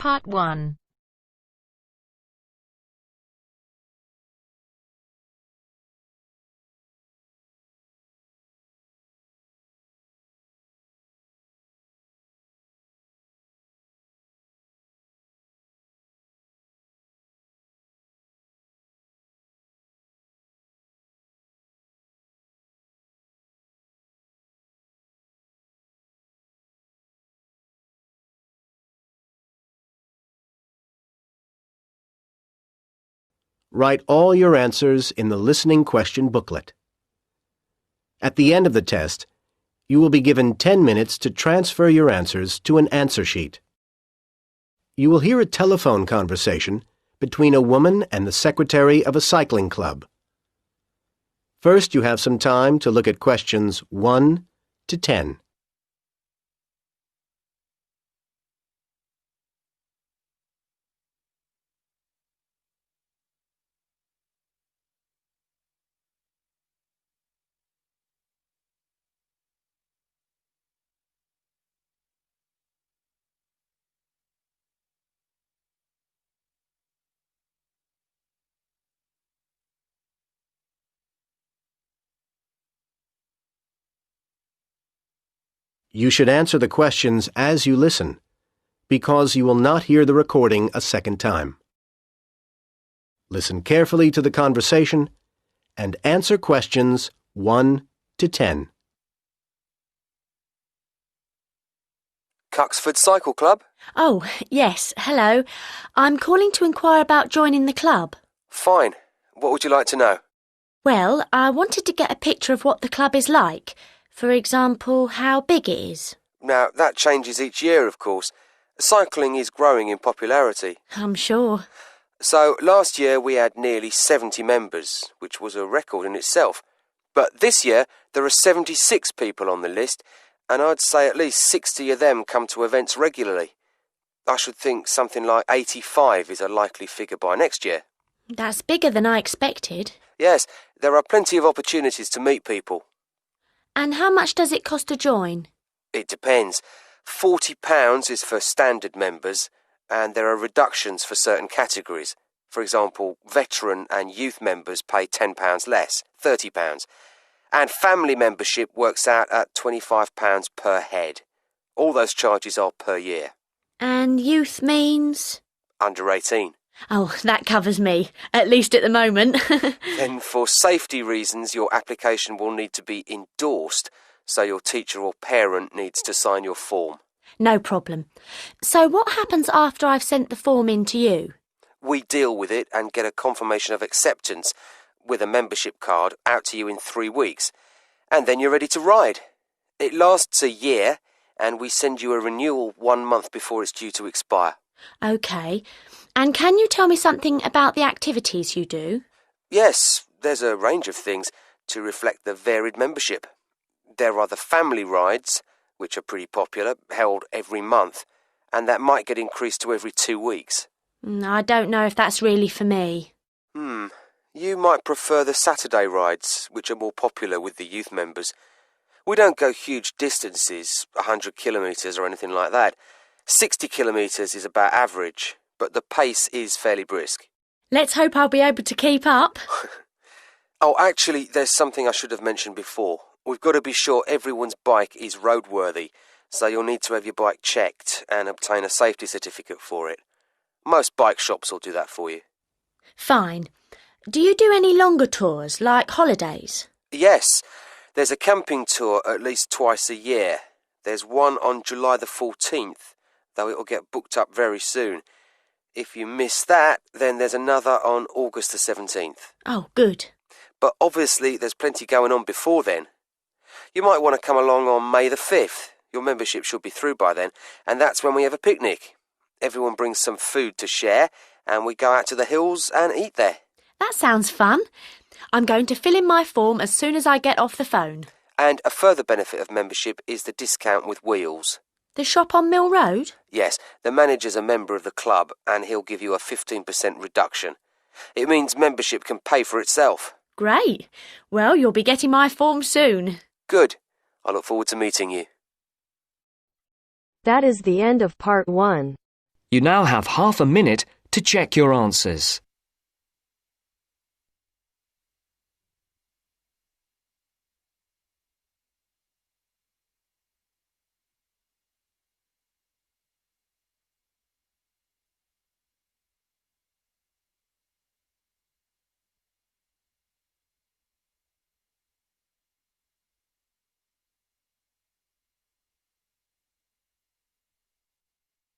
Part 1. Write all your answers in the listening question booklet. At the end of the test, you will be given 10 minutes to transfer your answers to an answer sheet. You will hear a telephone conversation between a woman and the secretary of a cycling club. First, you have some time to look at questions 1 to 10. You should answer the questions as you listen, because you will not hear the recording a second time. Listen carefully to the conversation and answer questions 1 to 10. Cuxford Cycle Club? Oh, yes, hello. I'm calling to inquire about joining the club. Fine. What would you like to know? Well, I wanted to get a picture of what the club is like. For example, how big it is. Now, that changes each year, of course. Cycling is growing in popularity. I'm sure. So, last year we had nearly 70 members, which was a record in itself. But this year, there are 76 people on the list, and I'd say at least 60 of them come to events regularly. I should think something like 85 is a likely figure by next year. That's bigger than I expected. Yes, there are plenty of opportunities to meet people. And how much does it cost to join? It depends. £40 is for standard members, and there are reductions for certain categories. For example, veteran and youth members pay £10 less, £30. And family membership works out at £25 per head. All those charges are per year. And youth means? Under 18. Oh, that covers me, at least at the moment. Then for safety reasons, your application will need to be endorsed, so your teacher or parent needs to sign your form. No problem. So what happens after I've sent the form in to you? We deal with it and get a confirmation of acceptance with a membership card out to you in 3 weeks. And then you're ready to ride. It lasts a year, and we send you a renewal 1 month before it's due to expire. OK. And can you tell me something about the activities you do? Yes, there's a range of things to reflect the varied membership. There are the family rides, which are pretty popular, held every month, and that might get increased to every 2 weeks. I don't know if that's really for me. You might prefer the Saturday rides, which are more popular with the youth members. We don't go huge distances, 100 kilometres or anything like that. 60 kilometres is about average, but the pace is fairly brisk. Let's hope I'll be able to keep up. Oh, actually, there's something I should have mentioned before. We've got to be sure everyone's bike is roadworthy, so you'll need to have your bike checked and obtain a safety certificate for it. Most bike shops will do that for you. Fine. Do you do any longer tours, like holidays? Yes, there's a camping tour at least twice a year. There's one on July the 14th, though it'll get booked up very soon. If you miss that, then there's another on August the 17th. Oh, good. But obviously there's plenty going on before then. You might want to come along on May the 5th. Your membership should be through by then, and that's when we have a picnic. Everyone brings some food to share, and we go out to the hills and eat there. That sounds fun. I'm going to fill in my form as soon as I get off the phone. And a further benefit of membership is the discount with wheels. The shop on Mill Road? Yes, the manager's a member of the club, and he'll give you a 15% reduction. It means membership can pay for itself. Great. Well, you'll be getting my form soon. Good. I look forward to meeting you. That is the end of Part 1. You now have half a minute to check your answers.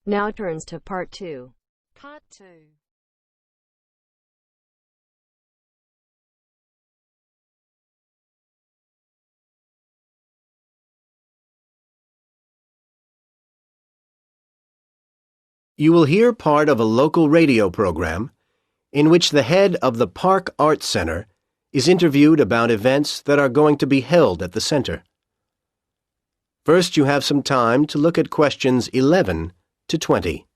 Now turns to Part 2. Part 2. You will hear part of a local radio program in which the head of the Park Arts Center is interviewed about events that are going to be held at the center. First, you have some time to look at questions 11 to 20.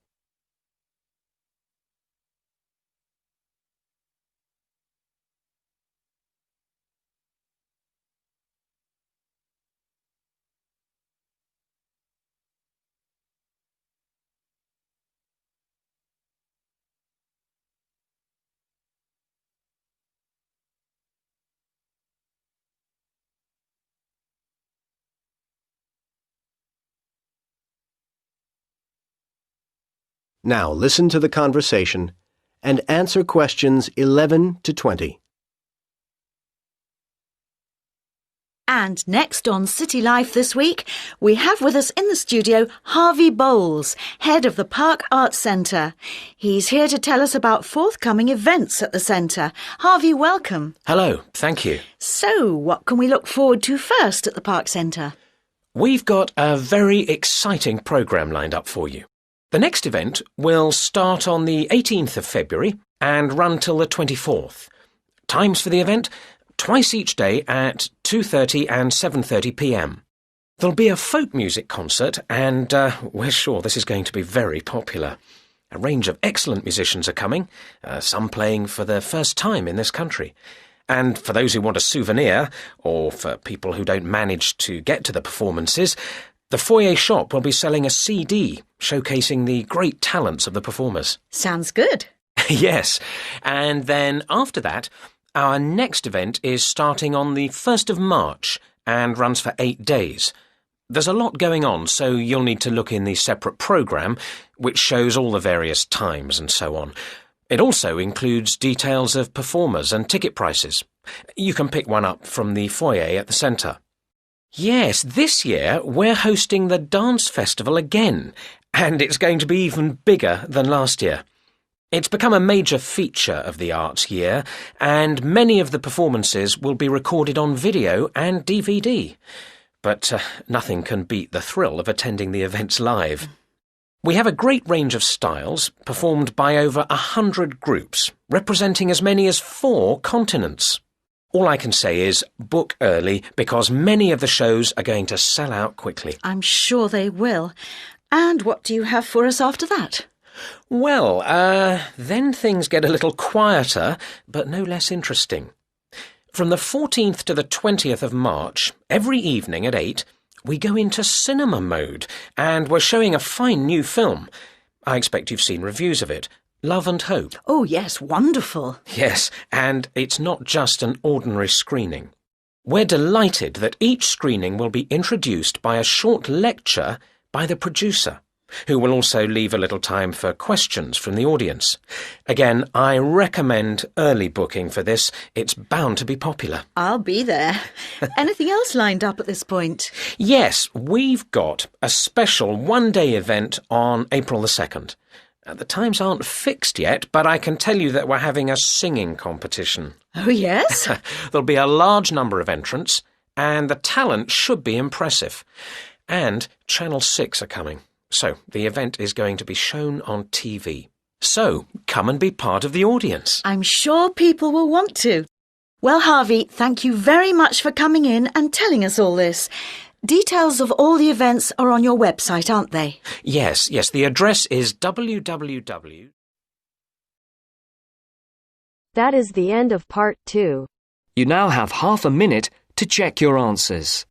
Now listen to the conversation and answer questions 11 to 20. And next on City Life this week, we have with us in the studio Harvey Bowles, head of the Park Arts Centre. He's here to tell us about forthcoming events at the centre. Harvey, welcome. Hello, thank you. So, what can we look forward to first at the Park Centre? We've got a very exciting programme lined up for you. The next event will start on the 18th of February and run till the 24th. Times for the event? Twice each day at 2:30 and 7:30 p.m. There'll be a folk music concert and we're sure this is going to be very popular. A range of excellent musicians are coming, some playing for the first time in this country. And for those who want a souvenir, or for people who don't manage to get to the performances, the foyer shop will be selling a CD showcasing the great talents of the performers. Sounds good. Yes, and then after that, our next event is starting on the 1st of March and runs for 8 days. There's a lot going on, so you'll need to look in the separate programme, which shows all the various times and so on. It also includes details of performers and ticket prices. You can pick one up from the foyer at the centre. Yes, this year we're hosting the dance festival again, and it's going to be even bigger than last year. It's become a major feature of the arts year, and many of the performances will be recorded on video and DVD. But nothing can beat the thrill of attending the events live. We have a great range of styles, performed by over 100 groups, representing as many as 4 continents. All I can say is book early, because many of the shows are going to sell out quickly. I'm sure they will. And what do you have for us after that? Well, then things get a little quieter, but no less interesting. From the 14th to the 20th of March, every evening at 8, we go into cinema mode, and we're showing a fine new film. I expect you've seen reviews of it. Love and Hope. Oh, yes, wonderful. Yes, and it's not just an ordinary screening. We're delighted that each screening will be introduced by a short lecture by the producer, who will also leave a little time for questions from the audience. Again, I recommend early booking for this. It's bound to be popular. I'll be there. Anything else lined up at this point? Yes, we've got a special one-day event on April the 2nd. The times aren't fixed yet, but I can tell you that we're having a singing competition. Oh, yes? There'll be a large number of entrants, and the talent should be impressive. And Channel 6 are coming, so the event is going to be shown on TV. So, come and be part of the audience. I'm sure people will want to. Well, Harvey, thank you very much for coming in and telling us all this. Details of all the events are on your website, aren't they? Yes, the address is www. That is the end of Part 2. You now have half a minute to check your answers.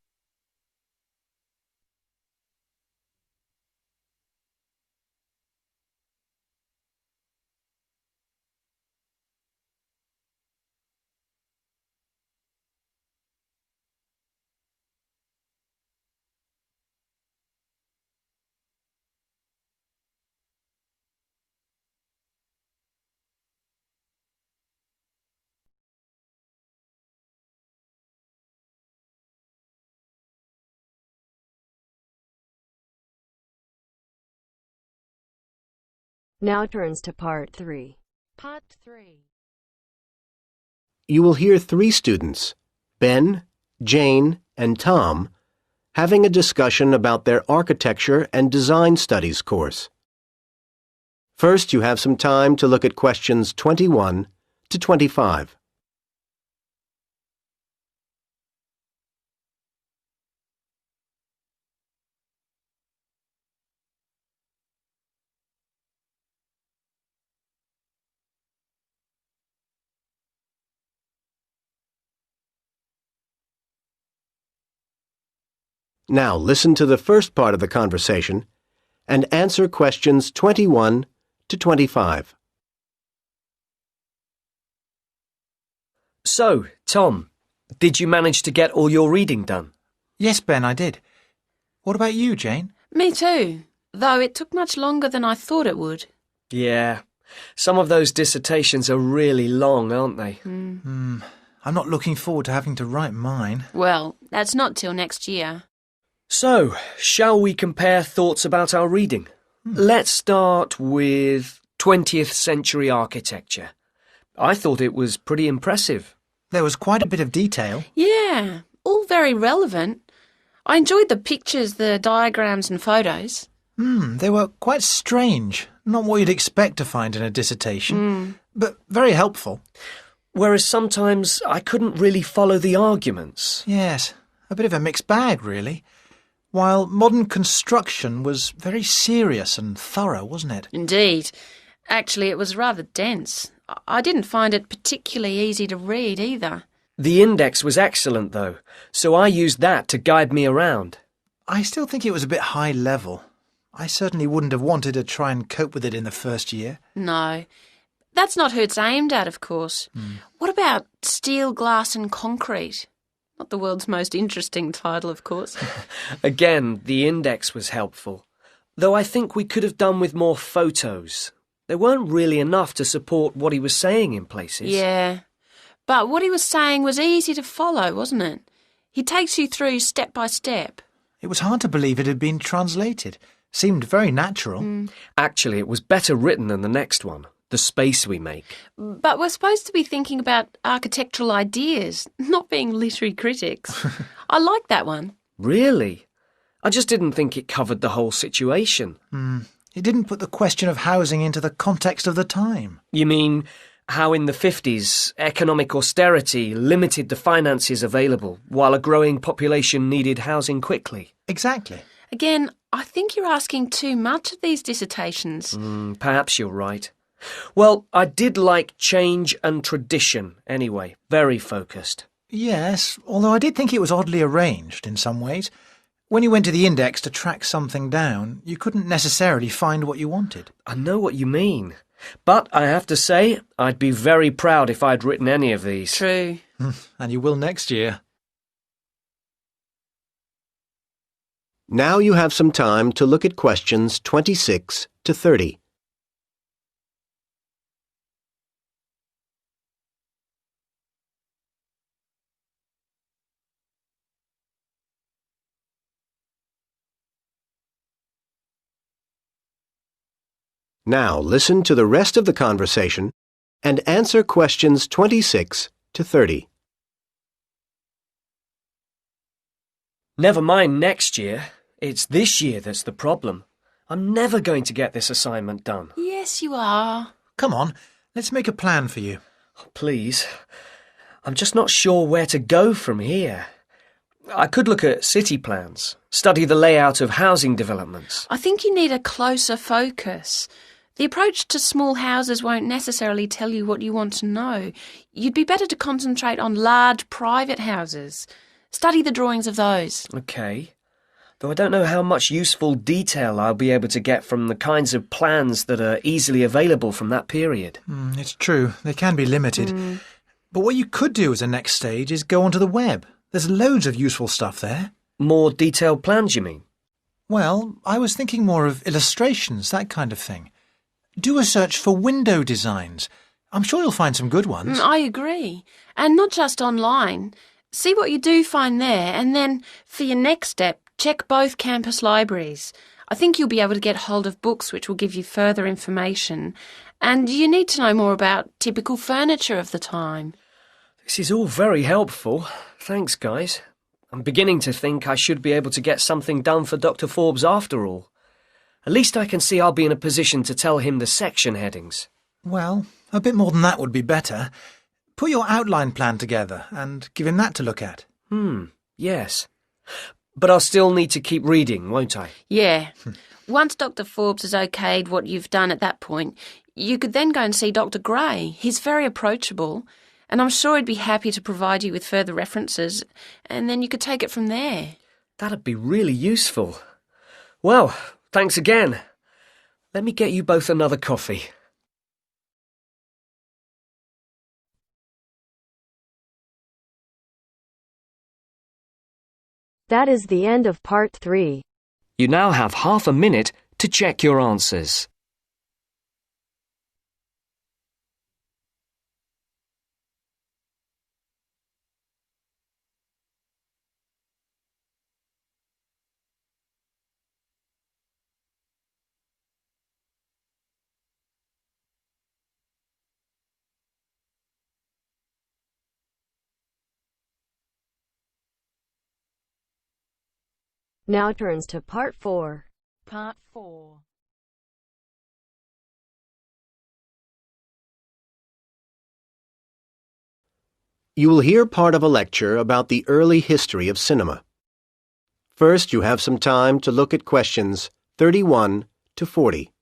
Now turns to Part 3. Part 3. You will hear 3 students, Ben, Jane, and Tom, having a discussion about their Architecture and Design Studies course. First, you have some time to look at questions 21 to 25. Now listen to the first part of the conversation and answer questions 21 to 25. So, Tom, did you manage to get all your reading done? Yes, Ben, I did. What about you, Jane? Me too, though it took much longer than I thought it would. Yeah. Some of those dissertations are really long, aren't they? I'm not looking forward to having to write mine. Well, that's not till next year. So, shall we compare thoughts about our reading? Let's start with 20th century architecture. I thought it was pretty impressive. There was quite a bit of detail. Yeah, all very relevant. I enjoyed the pictures, the diagrams and photos. They were quite strange. Not what you'd expect to find in a dissertation, but very helpful. Whereas sometimes I couldn't really follow the arguments. Yes, a bit of a mixed bag, really. While modern construction was very serious and thorough, wasn't it? Indeed. Actually, it was rather dense. I didn't find it particularly easy to read either. The index was excellent, though, so I used that to guide me around. I still think it was a bit high level. I certainly wouldn't have wanted to try and cope with it in the first year. No. That's not who it's aimed at, of course. What about steel, glass and concrete? Not the world's most interesting title, of course. Again, the index was helpful, though I think we could have done with more photos. There weren't really enough to support what he was saying in places. Yeah, but what he was saying was easy to follow, wasn't it? He takes you through step by step. It was hard to believe it had been translated. Seemed very natural. Actually, it was better written than the next one, The Space We Make. But we're supposed to be thinking about architectural ideas, not being literary critics. I like that one. Really? I just didn't think it covered the whole situation. It didn't put the question of housing into the context of the time. You mean how in the 50s economic austerity limited the finances available while a growing population needed housing quickly? Exactly. Again, I think you're asking too much of these dissertations. Perhaps you're right. Well, I did like change and tradition anyway. Very focused. Yes, although I did think it was oddly arranged in some ways. When you went to the index to track something down, you couldn't necessarily find what you wanted. I know what you mean. But I have to say, I'd be very proud if I'd written any of these. True. And you will next year. Now you have some time to look at questions 26 to 30. Now listen to the rest of the conversation and answer questions 26 to 30. Never mind next year. It's this year that's the problem. I'm never going to get this assignment done. Yes, you are. Come on, let's make a plan for you. Please. I'm just not sure where to go from here. I could look at city plans, study the layout of housing developments. I think you need a closer focus. The approach to small houses won't necessarily tell you what you want to know. You'd be better to concentrate on large private houses. Study the drawings of those. OK. Though I don't know how much useful detail I'll be able to get from the kinds of plans that are easily available from that period. It's true, they can be limited. But what you could do as a next stage is go onto the web. There's loads of useful stuff there. More detailed plans, you mean? Well, I was thinking more of illustrations, that kind of thing. Do a search for window designs. I'm sure you'll find some good ones. I agree. And not just online. See what you do find there, and then, for your next step, check both campus libraries. I think you'll be able to get hold of books which will give you further information. And you need to know more about typical furniture of the time. This is all very helpful. Thanks, guys. I'm beginning to think I should be able to get something done for Dr. Forbes after all. At least I can see I'll be in a position to tell him the section headings. Well, a bit more than that would be better. Put your outline plan together and give him that to look at. Yes. But I'll still need to keep reading, won't I? Yeah. Once Dr. Forbes has okayed what you've done at that point, you could then go and see Dr. Gray. He's very approachable, and I'm sure he'd be happy to provide you with further references, and then you could take it from there. That'd be really useful. Well, thanks again. Let me get you both another coffee. That is the end of part 3. You now have half a minute to check your answers. Now turns to part 4. Part 4. You will hear part of a lecture about the early history of cinema. First, you have some time to look at questions 31 to 40.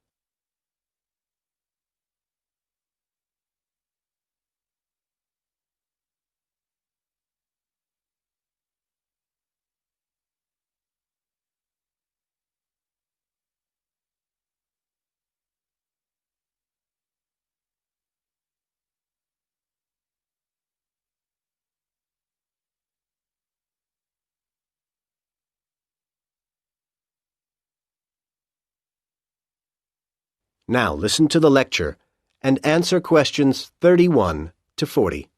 Now listen to the lecture and answer questions 31 to 40.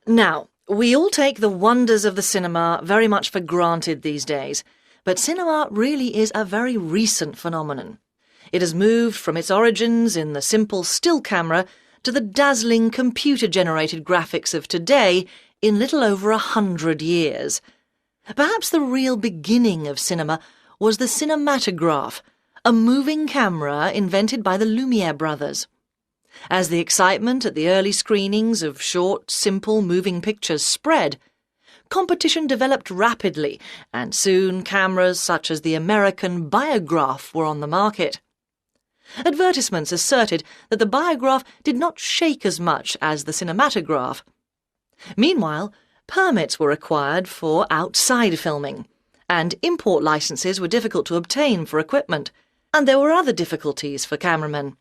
Now, we all take the wonders of the cinema very much for granted these days, but cinema really is a very recent phenomenon. It has moved from its origins in the simple still camera to the dazzling computer-generated graphics of today in little over 100 years. Perhaps the real beginning of cinema was the cinematograph, a moving camera invented by the Lumiere brothers. As the excitement at the early screenings of short, simple moving pictures spread, competition developed rapidly, and soon cameras such as the American Biograph were on the market. Advertisements asserted that the Biograph did not shake as much as the cinematograph. Meanwhile, permits were required for outside filming, and import licenses were difficult to obtain for equipment, and there were other difficulties for cameramen.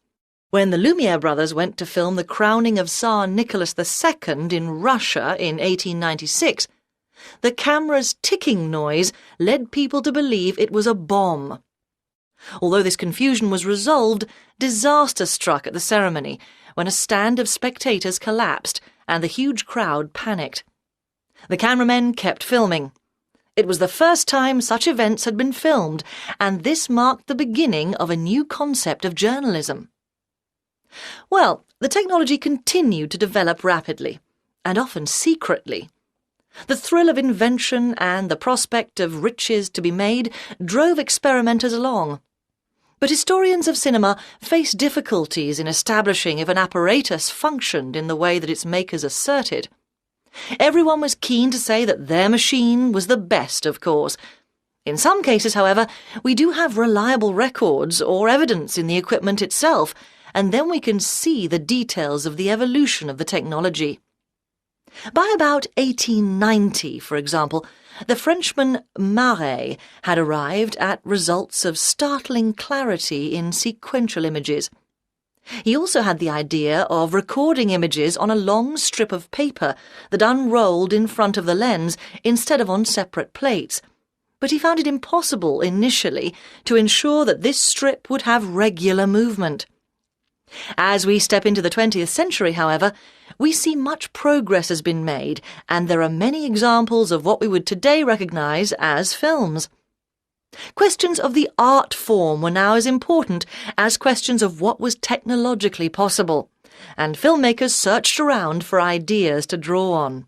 When the Lumiere brothers went to film the crowning of Tsar Nicholas II in Russia in 1896, the camera's ticking noise led people to believe it was a bomb. Although this confusion was resolved, disaster struck at the ceremony when a stand of spectators collapsed and the huge crowd panicked. The cameramen kept filming. It was the first time such events had been filmed, and this marked the beginning of a new concept of journalism. Well, the technology continued to develop rapidly, and often secretly. The thrill of invention and the prospect of riches to be made drove experimenters along. But historians of cinema face difficulties in establishing if an apparatus functioned in the way that its makers asserted. Everyone was keen to say that their machine was the best, of course. In some cases, however, we do have reliable records or evidence in the equipment itself, and then we can see the details of the evolution of the technology. By about 1890, for example, the Frenchman Marais had arrived at results of startling clarity in sequential images. He also had the idea of recording images on a long strip of paper that unrolled in front of the lens instead of on separate plates, but he found it impossible initially to ensure that this strip would have regular movement. As we step into the 20th century, however, we see much progress has been made, and there are many examples of what we would today recognise as films. Questions of the art form were now as important as questions of what was technologically possible, and filmmakers searched around for ideas to draw on.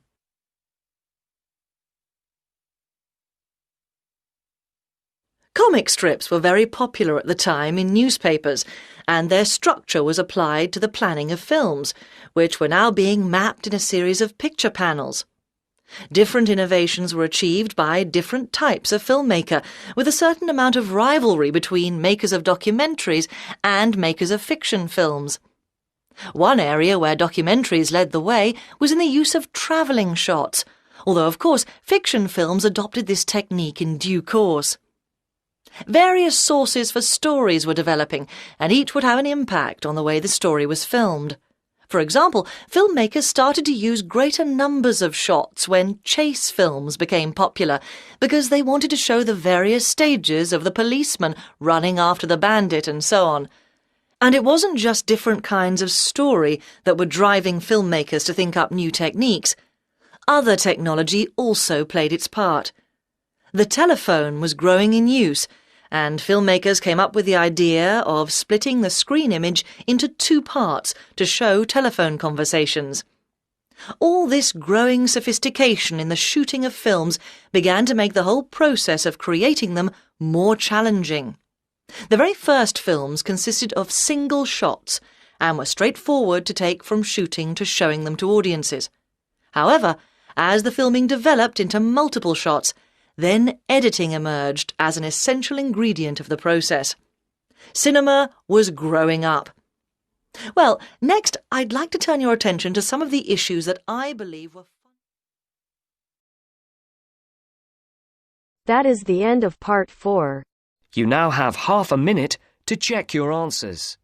Comic strips were very popular at the time in newspapers, and their structure was applied to the planning of films, which were now being mapped in a series of picture panels. Different innovations were achieved by different types of filmmaker, with a certain amount of rivalry between makers of documentaries and makers of fiction films. One area where documentaries led the way was in the use of travelling shots, although of course fiction films adopted this technique in due course. Various sources for stories were developing, and each would have an impact on the way the story was filmed. For example, filmmakers started to use greater numbers of shots when chase films became popular, because they wanted to show the various stages of the policeman running after the bandit and so on. And it wasn't just different kinds of story that were driving filmmakers to think up new techniques. Other technology also played its part. The telephone was growing in use, and filmmakers came up with the idea of splitting the screen image into two parts to show telephone conversations. All this growing sophistication in the shooting of films began to make the whole process of creating them more challenging. The very first films consisted of single shots and were straightforward to take from shooting to showing them to audiences. However, as the filming developed into multiple shots, then editing emerged as an essential ingredient of the process. Cinema was growing up. Well, next I'd like to turn your attention to some of the issues that I believe were... That is the end of part 4. You now have half a minute to check your answers.